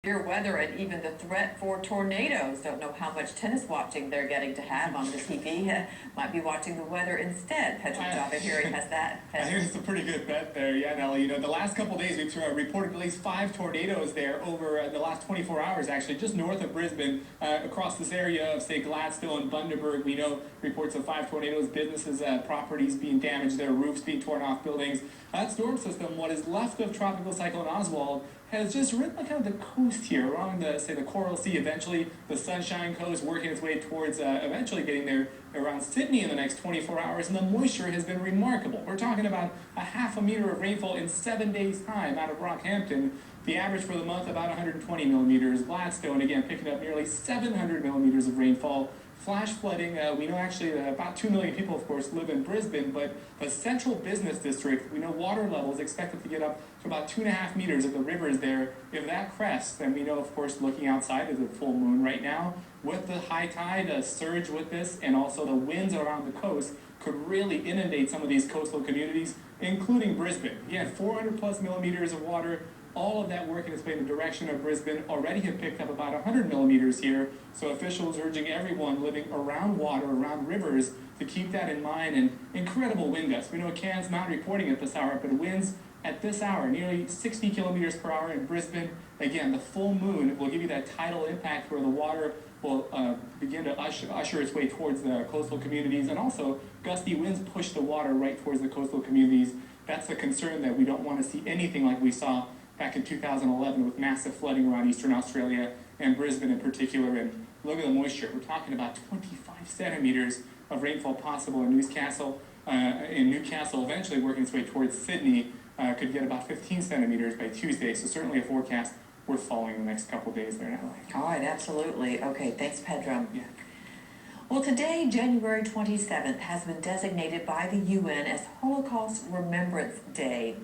Severe weather and even the threat for tornadoes. Don't know how much tennis watching they're getting to have on the TV. Might be watching the weather instead. Pedro Javahiri has that. I think it's a pretty good bet there, yeah, Nelly. You know, the last couple of days we've reported at least 5 tornadoes there over the last 24 hours, actually, just north of Brisbane, across this area of, say, Gladstone, Bundaberg. We know reports of 5 tornadoes, businesses, properties being damaged, their roofs being torn off, buildings. That storm system, what is left of Tropical Cyclone Oswald, has just ridden kind of the coast here along the, say, the Coral Sea, eventually the Sunshine Coast, working its way towards eventually getting there around Sydney in the next 24 hours, and the moisture has been remarkable. We're talking about a half a meter of rainfall in 7 days' time out of Rockhampton. The average for the month, about 120 millimeters. Gladstone, again, picking up nearly 700 millimeters of rainfall. Flash flooding, we know actually about 2 million people, of course, live in Brisbane, but the central business district, we know water levels expected to get up to about 2.5 meters of the rivers there. If that crests, then we know, of course, looking outside is a full moon right now. With the high tide, a surge with this, and also the winds around the coast could really inundate some of these coastal communities, including Brisbane. He had 400 plus millimeters of water. All of that working its way in the direction of Brisbane already have picked up about 100 millimeters here. So officials urging everyone living around water, around rivers, to keep that in mind. And incredible wind gusts. We know Cairns not reporting at this hour, but winds at this hour, nearly 60 kilometers per hour in Brisbane. Again, the full moon will give you that tidal impact where the water will begin to usher its way towards the coastal communities, and also gusty winds push the water right towards the coastal communities. That's a concern that we don't want to see anything like we saw back in 2011 with massive flooding around Eastern Australia and Brisbane in particular. And look at the moisture. We're talking about 25 centimeters of rainfall possible in Newcastle. Eventually working its way towards Sydney, could get about 15 centimeters by Tuesday. So certainly a forecast worth following the next couple days there, Natalie. All right, absolutely. Okay, thanks, Pedro. Yeah. Well, today, January 27th, has been designated by the UN as Holocaust Remembrance Day.